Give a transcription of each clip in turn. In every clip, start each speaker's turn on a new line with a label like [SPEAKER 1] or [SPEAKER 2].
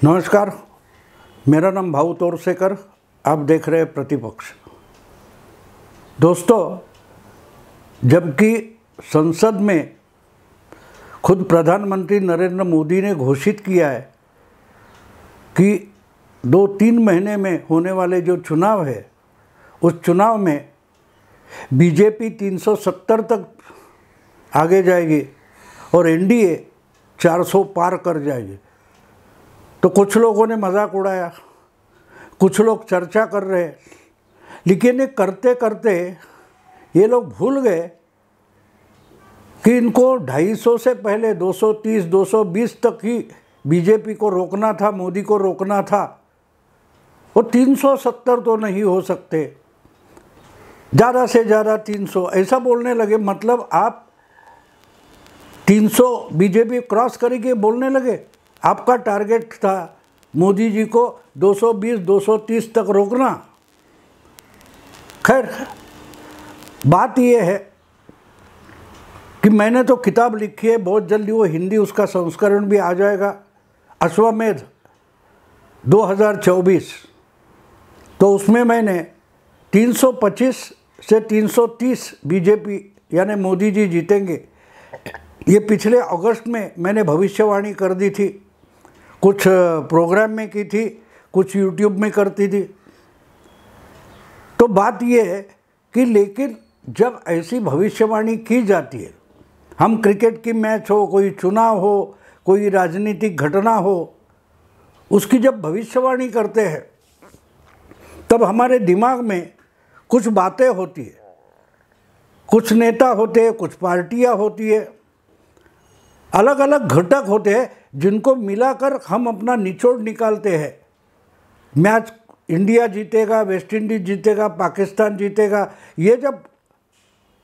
[SPEAKER 1] नमस्कार, मेरा नाम भाऊ तोरसेकर। आप देख रहे हैं प्रतिपक्ष। दोस्तों, जबकि संसद में खुद प्रधानमंत्री नरेंद्र मोदी ने घोषित किया है कि 2-3 महीने में होने वाले जो चुनाव है उस चुनाव में बीजेपी 370 तक आगे जाएगी और एनडीए 400 पार कर जाएगी, तो कुछ लोगों ने मजाक उड़ाया, कुछ लोग चर्चा कर रहे हैं। लेकिन ये करते करते ये लोग भूल गए कि इनको 250 से पहले 230, 220 तक ही बीजेपी को रोकना था, मोदी को रोकना था। वो 370 तो नहीं हो सकते, ज़्यादा से ज़्यादा 300 ऐसा बोलने लगे। मतलब आप 300 बीजेपी क्रॉस करेगी बोलने लगे। आपका टारगेट था मोदी जी को 220, 230 तक रोकना। खैर, बात यह है कि मैंने तो किताब लिखी है, बहुत जल्दी वो हिंदी उसका संस्करण भी आ जाएगा, अश्वमेध 2024। तो उसमें मैंने 325 से 330 बीजेपी यानी मोदी जी जीतेंगे, ये पिछले अगस्त में मैंने भविष्यवाणी कर दी थी। कुछ प्रोग्राम में की थी, कुछ यूट्यूब में करती थी। तो बात यह है कि लेकिन जब ऐसी भविष्यवाणी की जाती है, हम क्रिकेट की मैच हो, कोई चुनाव हो, कोई राजनीतिक घटना हो, उसकी जब भविष्यवाणी करते हैं तब हमारे दिमाग में कुछ बातें होती है, कुछ नेता होते हैं, कुछ पार्टियां होती है, अलग अलग घटक होते हैं जिनको मिलाकर हम अपना निचोड़ निकालते हैं। मैच इंडिया जीतेगा, वेस्ट इंडीज जीतेगा, पाकिस्तान जीतेगा, ये जब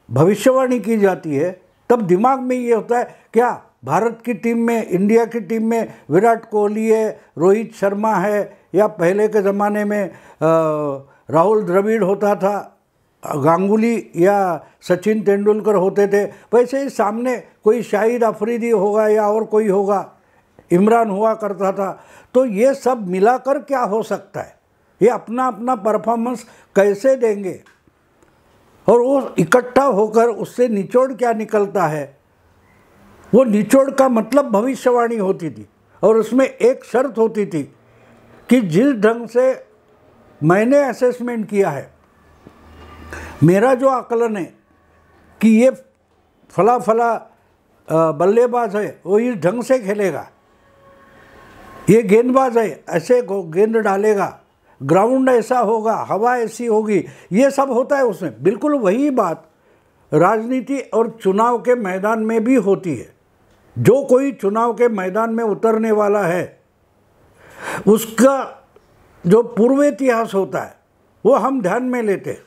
[SPEAKER 1] भविष्यवाणी की जाती है तब दिमाग में ये होता है, क्या भारत की टीम में, इंडिया की टीम में विराट कोहली है, रोहित शर्मा है, या पहले के ज़माने में राहुल द्रविड़ होता था, गांगुली या सचिन तेंदुलकर होते थे, वैसे ही सामने कोई शाहिद अफरीदी होगा या और कोई होगा, इमरान हुआ करता था। तो ये सब मिलाकर क्या हो सकता है, ये अपना अपना परफॉर्मेंस कैसे देंगे और वो इकट्ठा होकर उससे निचोड़ क्या निकलता है, वो निचोड़ का मतलब भविष्यवाणी होती थी। और उसमें एक शर्त होती थी कि जिस ढंग से मैंने असेसमेंट किया है, मेरा जो आकलन है कि ये फला फला बल्लेबाज है, वो इस ढंग से खेलेगा, ये गेंदबाज है ऐसे गेंद डालेगा, ग्राउंड ऐसा होगा, हवा ऐसी होगी, ये सब होता है उसमें। बिल्कुल वही बात राजनीति और चुनाव के मैदान में भी होती है। जो कोई चुनाव के मैदान में उतरने वाला है, उसका जो पूर्व इतिहास होता है वो हम ध्यान में लेते हैं,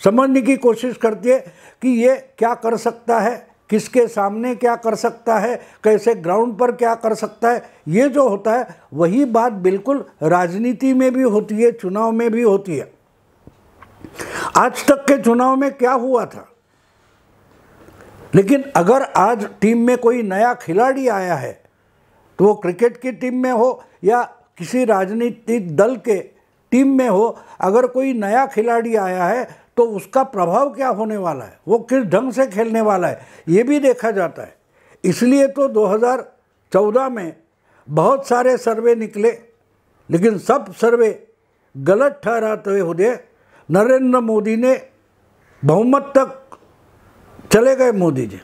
[SPEAKER 1] समझने की कोशिश करती है कि ये क्या कर सकता है, किसके सामने क्या कर सकता है, कैसे ग्राउंड पर क्या कर सकता है। ये जो होता है वही बात बिल्कुल राजनीति में भी होती है, चुनाव में भी होती है। आज तक के चुनाव में क्या हुआ था, लेकिन अगर आज टीम में कोई नया खिलाड़ी आया है, तो वो क्रिकेट की टीम में हो या किसी राजनीतिक दल के टीम में हो, अगर कोई नया खिलाड़ी आया है तो उसका प्रभाव क्या होने वाला है, वो किस ढंग से खेलने वाला है, ये भी देखा जाता है। इसलिए तो 2014 में बहुत सारे सर्वे निकले, लेकिन सब सर्वे गलत ठहराते हुए नरेंद्र मोदी ने बहुमत तक चले गए। मोदी जी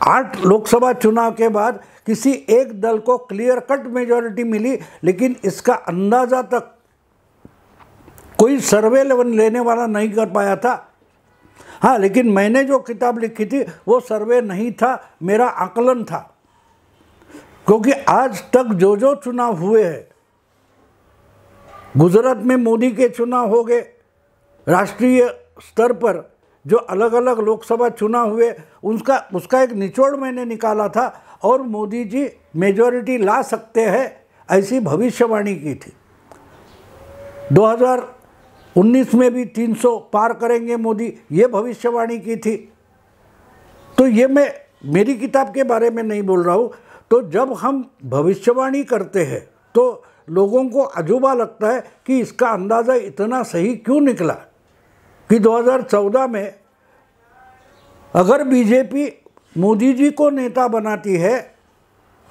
[SPEAKER 1] 8 लोकसभा चुनाव के बाद किसी एक दल को क्लियर कट मेजॉरिटी मिली, लेकिन इसका अंदाज़ा तक कोई सर्वे लेने वाला नहीं कर पाया था। हाँ, लेकिन मैंने जो किताब लिखी थी वो सर्वे नहीं था, मेरा आकलन था। क्योंकि आज तक जो जो चुनाव हुए हैं, गुजरात में मोदी के चुनाव हो गए, राष्ट्रीय स्तर पर जो अलग अलग लोकसभा चुनाव हुए, उसका एक निचोड़ मैंने निकाला था और मोदी जी मेजॉरिटी ला सकते हैं ऐसी भविष्यवाणी की थी। 2019 में भी 300 पार करेंगे मोदी, ये भविष्यवाणी की थी। तो ये मैं मेरी किताब के बारे में नहीं बोल रहा हूँ। तो जब हम भविष्यवाणी करते हैं तो लोगों को अजूबा लगता है कि इसका अंदाज़ा इतना सही क्यों निकला कि 2014 में अगर बीजेपी मोदी जी को नेता बनाती है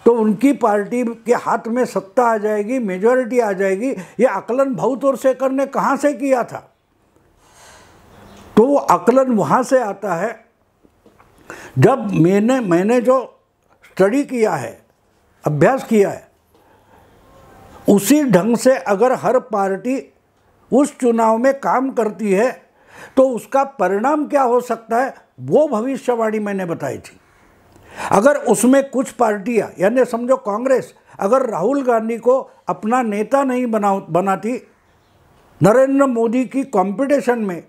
[SPEAKER 1] तो उनकी पार्टी के हाथ में सत्ता आ जाएगी, मेजॉरिटी आ जाएगी। ये आकलन भाऊत और शेखर ने कहाँ से किया था? तो वो आकलन वहाँ से आता है जब मैंने जो स्टडी किया है, अभ्यास किया है, उसी ढंग से अगर हर पार्टी उस चुनाव में काम करती है तो उसका परिणाम क्या हो सकता है, वो भविष्यवाणी मैंने बताई थी। अगर उसमें कुछ पार्टियां, यानी समझो कांग्रेस, अगर राहुल गांधी को अपना नेता नहीं बनाती, नरेंद्र मोदी की कंपटीशन में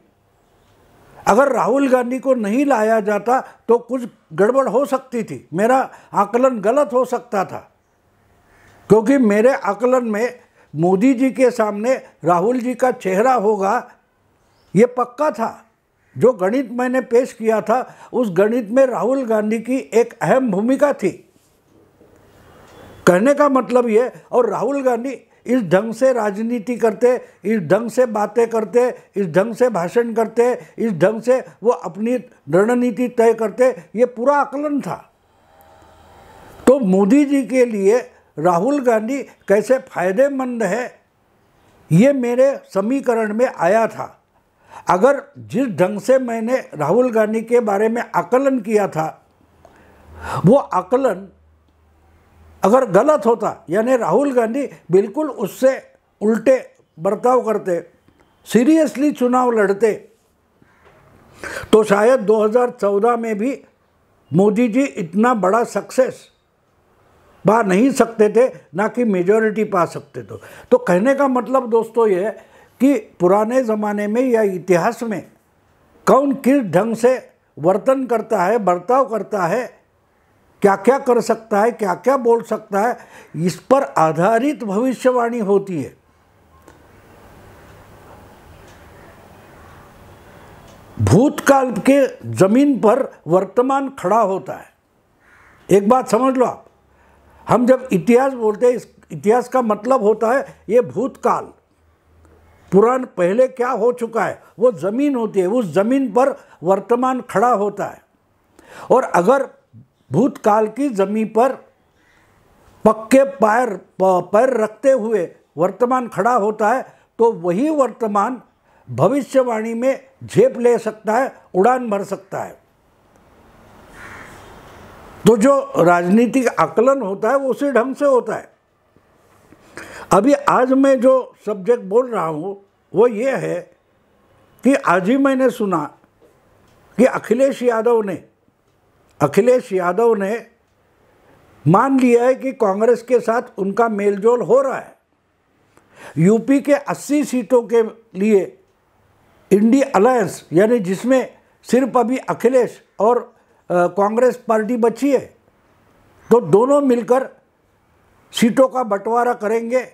[SPEAKER 1] अगर राहुल गांधी को नहीं लाया जाता तो कुछ गड़बड़ हो सकती थी, मेरा आकलन गलत हो सकता था। क्योंकि मेरे आकलन में मोदी जी के सामने राहुल जी का चेहरा होगा ये पक्का था। जो गणित मैंने पेश किया था उस गणित में राहुल गांधी की एक अहम भूमिका थी। कहने का मतलब ये, और राहुल गांधी इस ढंग से राजनीति करते, इस ढंग से बातें करते, इस ढंग से भाषण करते, इस ढंग से वो अपनी रणनीति तय करते, ये पूरा आकलन था। तो मोदी जी के लिए राहुल गांधी कैसे फायदेमंद है ये मेरे समीकरण में आया था। अगर जिस ढंग से मैंने राहुल गांधी के बारे में आकलन किया था वो आकलन अगर गलत होता, यानी राहुल गांधी बिल्कुल उससे उल्टे बर्ताव करते, सीरियसली चुनाव लड़ते, तो शायद 2014 में भी मोदी जी इतना बड़ा सक्सेस पा नहीं सकते थे, ना कि मेजॉरिटी पा सकते थे। तो कहने का मतलब दोस्तों ये है कि पुराने ज़माने में या इतिहास में कौन किस ढंग से वर्तन करता है, बर्ताव करता है, क्या क्या कर सकता है, क्या क्या बोल सकता है, इस पर आधारित भविष्यवाणी होती है। भूतकाल के जमीन पर वर्तमान खड़ा होता है। एक बात समझ लो आप, हम जब इतिहास बोलते हैं, इस इतिहास का मतलब होता है ये भूतकाल, पुरान पहले क्या हो चुका है वो ज़मीन होती है, उस ज़मीन पर वर्तमान खड़ा होता है। और अगर भूतकाल की ज़मीन पर पक्के पैर रखते हुए वर्तमान खड़ा होता है तो वही वर्तमान भविष्यवाणी में झेप ले सकता है, उड़ान भर सकता है। तो जो राजनीतिक आकलन होता है वो उसी ढंग से होता है। अभी आज मैं जो सब्जेक्ट बोल रहा हूँ वो ये है कि आज ही मैंने सुना कि अखिलेश यादव ने मान लिया है कि कांग्रेस के साथ उनका मेलजोल हो रहा है। यूपी के 80 सीटों के लिए इंडिया अलायंस, यानी जिसमें सिर्फ अभी अखिलेश और कांग्रेस पार्टी बची है, तो दोनों मिलकर सीटों का बंटवारा करेंगे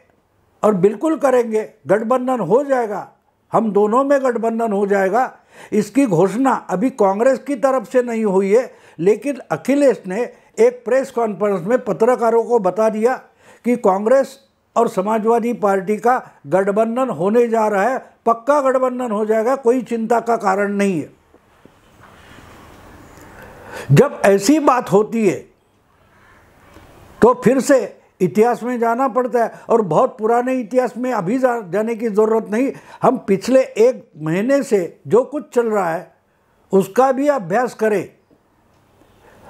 [SPEAKER 1] और बिल्कुल करेंगे, गठबंधन हो जाएगा, हम दोनों में गठबंधन हो जाएगा। इसकी घोषणा अभी कांग्रेस की तरफ से नहीं हुई है, लेकिन अखिलेश ने एक प्रेस कॉन्फ्रेंस में पत्रकारों को बता दिया कि कांग्रेस और समाजवादी पार्टी का गठबंधन होने जा रहा है, पक्का गठबंधन हो जाएगा, कोई चिंता का कारण नहीं है। जब ऐसी बात होती है तो फिर से इतिहास में जाना पड़ता है, और बहुत पुराने इतिहास में अभी जाने की ज़रूरत नहीं। हम पिछले 1 महीने से जो कुछ चल रहा है उसका भी अभ्यास करें।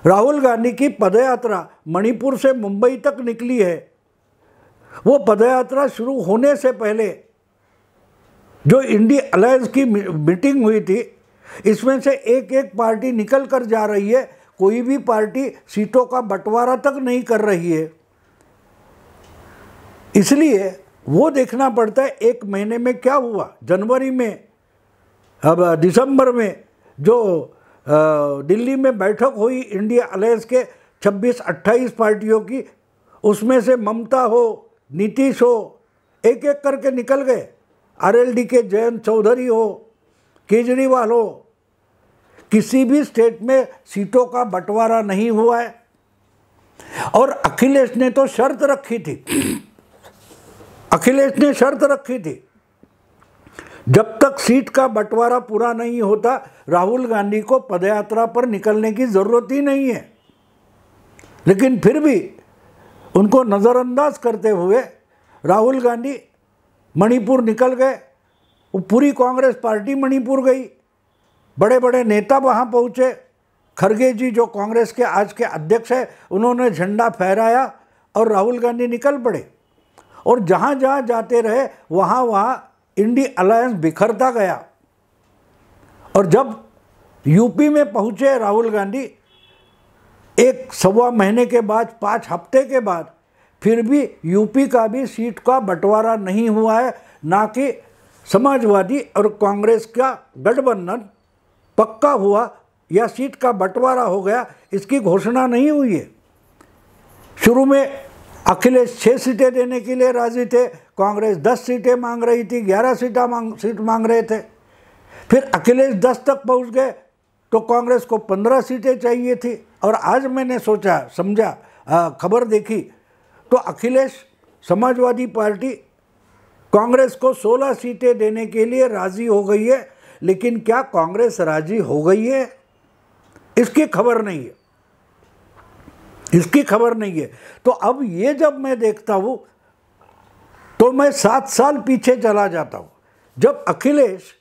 [SPEAKER 1] राहुल गांधी की पदयात्रा मणिपुर से मुंबई तक निकली है। वो पदयात्रा शुरू होने से पहले जो इंडिया अलायंस की मीटिंग हुई थी, इसमें से एक एक पार्टी निकल कर जा रही है, कोई भी पार्टी सीटों का बंटवारा तक नहीं कर रही है। इसलिए वो देखना पड़ता है 1 महीने में क्या हुआ। जनवरी में, अब दिसंबर में जो दिल्ली में बैठक हुई इंडिया अलायंस के 26-28 पार्टियों की, उसमें से ममता हो, नीतीश हो, एक एक करके निकल गए। आरएलडी के जयंत चौधरी हो, केजरीवाल हो, किसी भी स्टेट में सीटों का बंटवारा नहीं हुआ है। और अखिलेश ने तो शर्त रखी थी अखिलेश ने शर्त रखी थी, जब तक सीट का बंटवारा पूरा नहीं होता राहुल गांधी को पदयात्रा पर निकलने की जरूरत ही नहीं है। लेकिन फिर भी उनको नज़रअंदाज करते हुए राहुल गांधी मणिपुर निकल गए। वो पूरी कांग्रेस पार्टी मणिपुर गई, बड़े बड़े नेता वहाँ पहुँचे। खरगे जी जो कांग्रेस के आज के अध्यक्ष हैं, उन्होंने झंडा फहराया और राहुल गांधी निकल पड़े। और जहाँ जहाँ जाते रहे वहाँ वहाँ इंडी अलायंस बिखरता गया। और जब यूपी में पहुँचे राहुल गांधी, एक सवा महीने के बाद, 5 हफ्ते के बाद, फिर भी यूपी का भी सीट का बंटवारा नहीं हुआ है। ना कि समाजवादी और कांग्रेस का गठबंधन पक्का हुआ या सीट का बंटवारा हो गया, इसकी घोषणा नहीं हुई है। शुरू में अखिलेश 6 सीटें देने के लिए राजी थे, कांग्रेस 10 सीटें मांग रही थी, 11 सीट मांग रहे थे। फिर अखिलेश 10 तक पहुंच गए तो कांग्रेस को 15 सीटें चाहिए थी। और आज मैंने सोचा, समझा, खबर देखी तो अखिलेश, समाजवादी पार्टी कांग्रेस को 16 सीटें देने के लिए राजी हो गई है। लेकिन क्या कांग्रेस राजी हो गई है? इसकी खबर नहीं है, इसकी खबर नहीं है। तो अब ये जब मैं देखता हूँ तो मैं 7 साल पीछे चला जाता हूँ, जब अखिलेश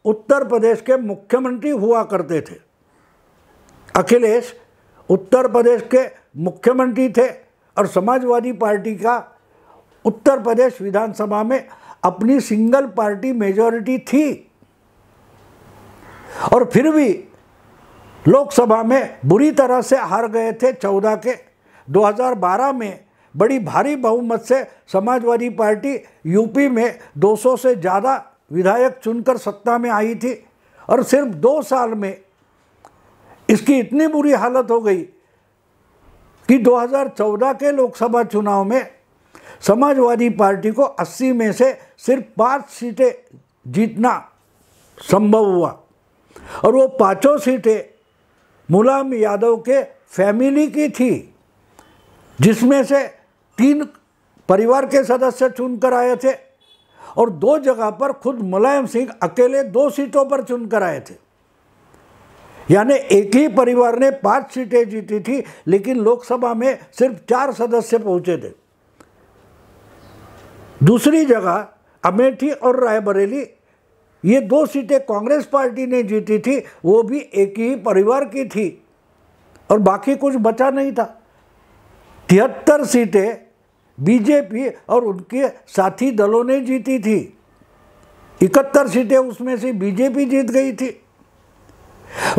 [SPEAKER 1] उत्तर प्रदेश के मुख्यमंत्री हुआ करते थे। अखिलेश उत्तर प्रदेश के मुख्यमंत्री थे और समाजवादी पार्टी का उत्तर प्रदेश विधानसभा में अपनी सिंगल पार्टी मेजॉरिटी थी। और फिर भी लोकसभा में बुरी तरह से हार गए थे 14 के। 2012 में बड़ी भारी बहुमत से समाजवादी पार्टी यूपी में 200 से ज़्यादा विधायक चुनकर सत्ता में आई थी। और सिर्फ 2 साल में इसकी इतनी बुरी हालत हो गई कि 2014 के लोकसभा चुनाव में समाजवादी पार्टी को 80 में से सिर्फ 5 सीटें जीतना संभव हुआ। और वो 5 सीटें मुलायम यादव के फैमिली की थी, जिसमें से 3 परिवार के सदस्य चुनकर आए थे और 2 जगह पर खुद मुलायम सिंह अकेले 2 सीटों पर चुनकर आए थे। यानी एक ही परिवार ने 5 सीटें जीती थी, लेकिन लोकसभा में सिर्फ 4 सदस्य पहुंचे थे। दूसरी जगह अमेठी और रायबरेली, ये 2 सीटें कांग्रेस पार्टी ने जीती थी, वो भी एक ही परिवार की थी और बाकी कुछ बचा नहीं था। 73 सीटें बीजेपी और उनके साथी दलों ने जीती थी। 71 सीटें उसमें से बीजेपी जीत गई थी।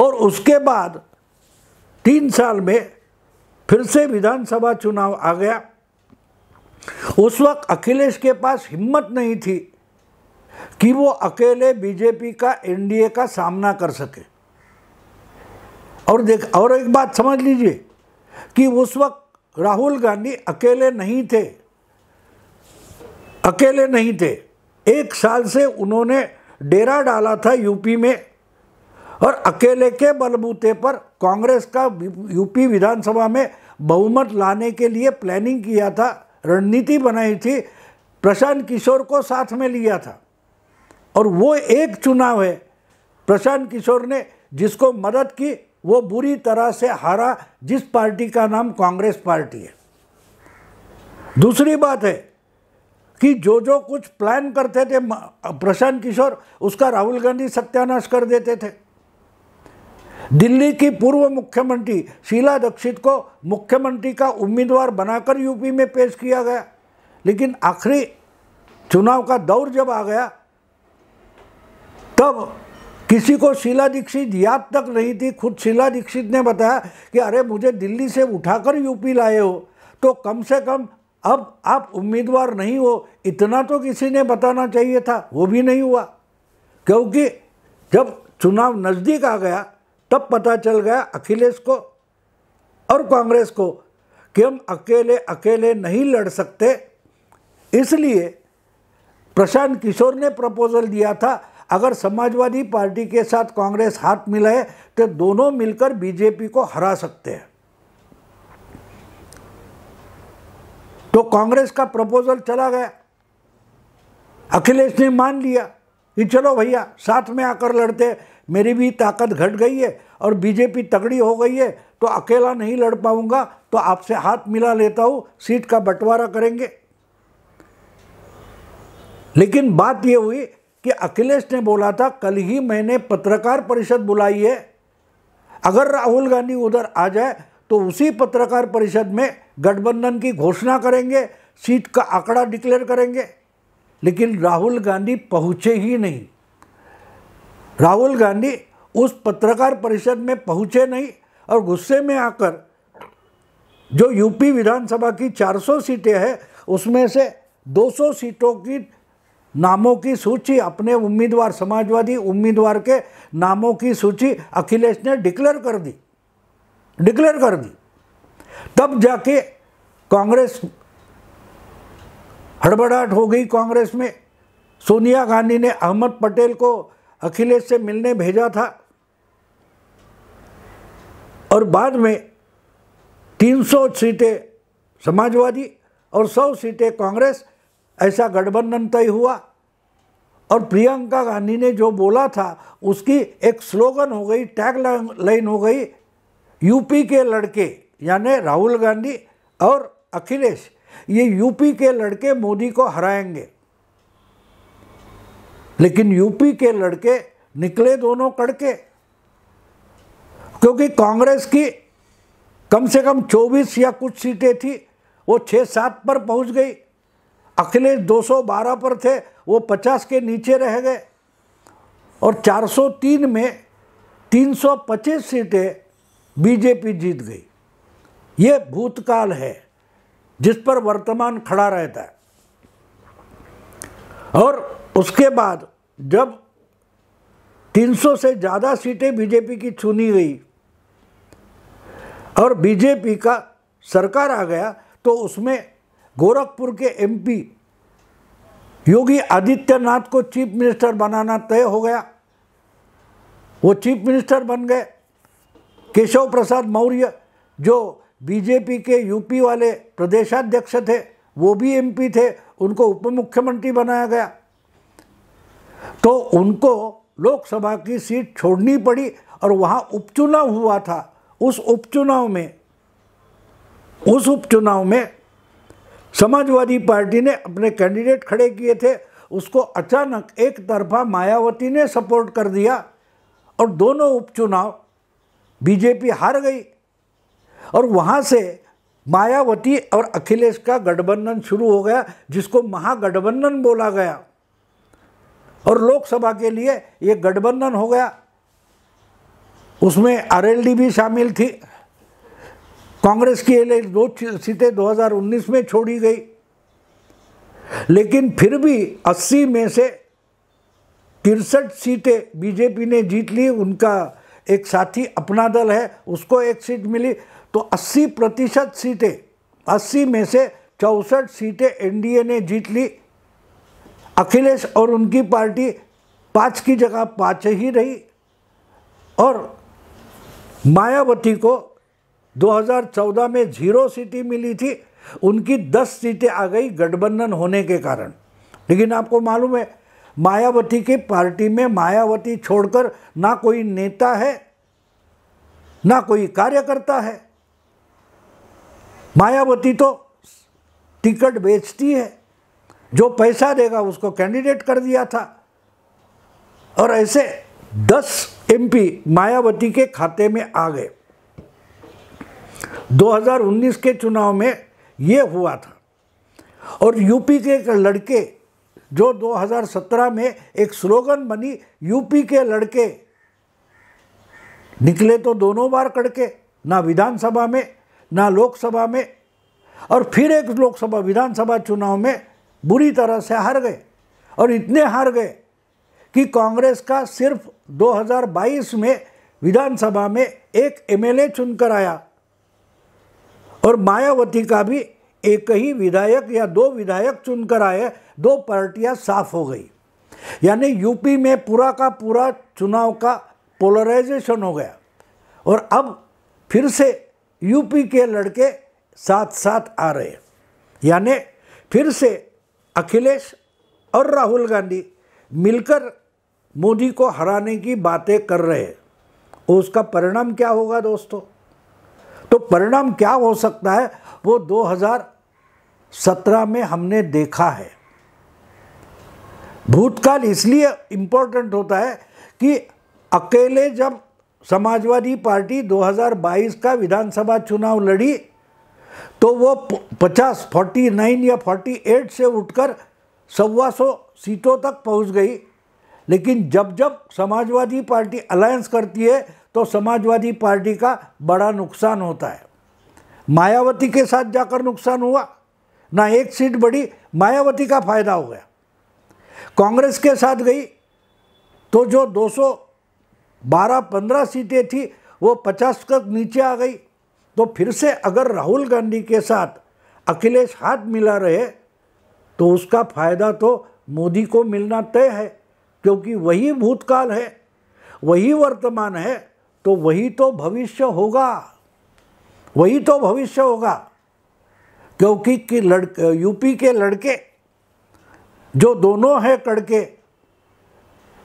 [SPEAKER 1] और उसके बाद 3 साल में फिर से विधानसभा चुनाव आ गया। उस वक्त अखिलेश के पास हिम्मत नहीं थी कि वो अकेले बीजेपी का एनडीए का सामना कर सके। और एक बात समझ लीजिए कि उस वक्त राहुल गांधी अकेले नहीं थे, अकेले नहीं थे। 1 साल से उन्होंने डेरा डाला था यूपी में और अकेले के बलबूते पर कांग्रेस का यूपी विधानसभा में बहुमत लाने के लिए प्लानिंग किया था, रणनीति बनाई थी, प्रशांत किशोर को साथ में लिया था। और वो एक चुनाव है प्रशांत किशोर ने जिसको मदद की, वो बुरी तरह से हारा, जिस पार्टी का नाम कांग्रेस पार्टी है। दूसरी बात है कि जो कुछ प्लान करते थे प्रशांत किशोर, उसका राहुल गांधी सत्यानाश कर देते थे। दिल्ली की पूर्व मुख्यमंत्री शीला दीक्षित को मुख्यमंत्री का उम्मीदवार बनाकर यूपी में पेश किया गया, लेकिन आखिरी चुनाव का दौर जब आ गया तब किसी को शीला दीक्षित याद तक नहीं थी। खुद शीला दीक्षित ने बताया कि अरे मुझे दिल्ली से उठाकर यूपी लाए हो तो कम से कम अब आप उम्मीदवार नहीं हो, इतना तो किसी ने बताना चाहिए था। वो भी नहीं हुआ, क्योंकि जब चुनाव नज़दीक आ गया तब पता चल गया अखिलेश को और कांग्रेस को कि हम अकेले नहीं लड़ सकते। इसलिए प्रशांत किशोर ने प्रपोजल दिया था, अगर समाजवादी पार्टी के साथ कांग्रेस हाथ मिलाए तो दोनों मिलकर बीजेपी को हरा सकते हैं। तो कांग्रेस का प्रपोजल चला गया अखिलेश ने मान लिया कि चलो भैया साथ में आकर लड़ते, मेरी भी ताकत घट गई है और बीजेपी तगड़ी हो गई है, तो अकेला नहीं लड़ पाऊंगा, तो आपसे हाथ मिला लेता हूं, सीट का बंटवारा करेंगे। लेकिन बात यह हुई कि अखिलेश ने बोला था कल ही मैंने पत्रकार परिषद बुलाई है, अगर राहुल गांधी उधर आ जाए तो उसी पत्रकार परिषद में गठबंधन की घोषणा करेंगे, सीट का आंकड़ा डिक्लेयर करेंगे। लेकिन राहुल गांधी पहुंचे ही नहीं। राहुल गांधी उस पत्रकार परिषद में पहुंचे नहीं और गुस्से में आकर जो यूपी विधानसभा की 400 सीटें हैं उसमें से 200 सीटों की नामों की सूची, अपने उम्मीदवार समाजवादी उम्मीदवार के नामों की सूची अखिलेश ने डिक्लेयर कर दी। तब जाके कांग्रेस हड़बड़ाहट हो गई। कांग्रेस में सोनिया गांधी ने अहमद पटेल को अखिलेश से मिलने भेजा था और बाद में 300 सीटें समाजवादी और 100 सीटें कांग्रेस, ऐसा गठबंधन तय हुआ। और प्रियंका गांधी ने जो बोला था उसकी एक स्लोगन हो गई, टैग लाइन हो गई, यूपी के लड़के, यानी राहुल गांधी और अखिलेश, ये यूपी के लड़के मोदी को हराएंगे। लेकिन यूपी के लड़के निकले दोनों कड़के, क्योंकि कांग्रेस की कम से कम 24 या कुछ सीटें थी, वो 6-7 पर पहुंच गई। अखिलेश 212 पर थे, वो 50 के नीचे रह गए। और 403 में 325 सीटें बीजेपी जीत गई। ये भूतकाल है जिस पर वर्तमान खड़ा रहता है। और उसके बाद जब 300 से ज़्यादा सीटें बीजेपी की चुनी गई और बीजेपी का सरकार आ गया, तो उसमें गोरखपुर के एमपी योगी आदित्यनाथ को चीफ मिनिस्टर बनाना तय हो गया। वो चीफ मिनिस्टर बन गए। केशव प्रसाद मौर्य जो बीजेपी के यूपी वाले प्रदेशाध्यक्ष थे, वो भी एमपी थे, उनको उप मुख्यमंत्री बनाया गया। तो उनको लोकसभा की सीट छोड़नी पड़ी और वहाँ उपचुनाव हुआ था। उस उपचुनाव में समाजवादी पार्टी ने अपने कैंडिडेट खड़े किए थे, उसको अचानक एक तरफा मायावती ने सपोर्ट कर दिया और दोनों उपचुनाव बीजेपी हार गई। और वहाँ से मायावती और अखिलेश का गठबंधन शुरू हो गया, जिसको महागठबंधन बोला गया। और लोकसभा के लिए ये गठबंधन हो गया। उसमें आरएलडी भी शामिल थी। कांग्रेस की 2 सीटें 2019 में छोड़ी गई, लेकिन फिर भी 80 में से 63 सीटें बीजेपी ने जीत ली। उनका एक साथी अपना दल है, उसको एक सीट मिली। तो 80% सीटें, 80 में से 64 सीटें एनडीए ने जीत ली। अखिलेश और उनकी पार्टी 5 की जगह 5 ही रही। और मायावती को 2014 में 0 सीटें मिली थी, उनकी 10 सीटें आ गई गठबंधन होने के कारण। लेकिन आपको मालूम है, मायावती की पार्टी में मायावती छोड़कर ना कोई नेता है ना कोई कार्यकर्ता है। मायावती तो टिकट बेचती है, जो पैसा देगा उसको कैंडिडेट कर दिया था। और ऐसे 10 एमपी मायावती के खाते में आ गए। 2019 के चुनाव में ये हुआ था। और यूपी के लड़के, जो 2017 में एक स्लोगन बनी, यूपी के लड़के, निकले तो दोनों बार कड़के, ना विधानसभा में ना लोकसभा में। और फिर एक लोकसभा विधानसभा चुनाव में बुरी तरह से हार गए। और इतने हार गए कि कांग्रेस का सिर्फ 2022 में विधानसभा में एक एमएलए चुनकर आया और मायावती का भी एक ही विधायक या 2 विधायक चुनकर आए। 2 पार्टियां साफ हो गई। यानी यूपी में पूरा का पूरा चुनाव का पोलराइजेशन हो गया। और अब फिर से यूपी के लड़के साथ साथ आ रहे हैं। यानी फिर से अखिलेश और राहुल गांधी मिलकर मोदी को हराने की बातें कर रहे हैं, उसका परिणाम क्या होगा दोस्तों? तो परिणाम क्या हो सकता है वो 2017 में हमने देखा है। भूतकाल इसलिए इम्पोर्टेंट होता है कि अकेले जब समाजवादी पार्टी 2022 का विधानसभा चुनाव लड़ी तो वो 49 या 48 से उठकर 125 सीटों तक पहुंच गई। लेकिन जब जब समाजवादी पार्टी अलायंस करती है तो समाजवादी पार्टी का बड़ा नुकसान होता है। मायावती के साथ जाकर नुकसान हुआ ना, एक सीट बढ़ी, मायावती का फायदा हो गया। कांग्रेस के साथ गई तो जो 212-15 सीटें थी वो 50 तक नीचे आ गई। तो फिर से अगर राहुल गांधी के साथ अखिलेश हाथ मिला रहे तो उसका फायदा तो मोदी को मिलना तय है, क्योंकि वही भूतकाल है, वही वर्तमान है, तो वही तो भविष्य होगा, वही तो भविष्य होगा। क्योंकि यूपी के लड़के जो दोनों हैं कड़के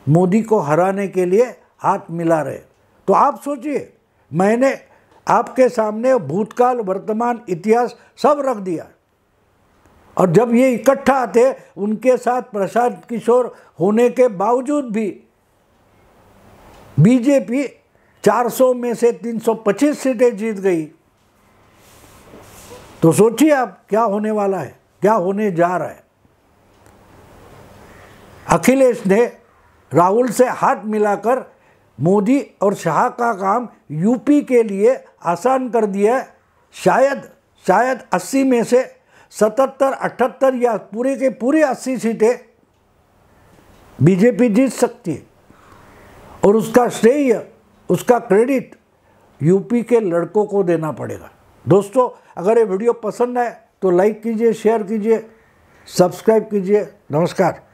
[SPEAKER 1] मोदी को हराने के लिए हाथ मिला रहे। तो आप सोचिए, मैंने आपके सामने भूतकाल, वर्तमान, इतिहास सब रख दिया, और जब ये इकट्ठा आते उनके साथ प्रशांत किशोर होने के बावजूद भी बीजेपी 400 में से 325 सीटें जीत गई। तो सोचिए आप क्या होने वाला है, क्या होने जा रहा है। अखिलेश ने राहुल से हाथ मिलाकर मोदी और शाह का काम यूपी के लिए आसान कर दिया है। शायद 80 में से 77-78 या पूरे के पूरे 80 सीटें बीजेपी जीत सकती है, और उसका श्रेय, उसका क्रेडिट यूपी के लड़कों को देना पड़ेगा। दोस्तों, अगर ये वीडियो पसंद आए तो लाइक कीजिए, शेयर कीजिए, सब्सक्राइब कीजिए। नमस्कार।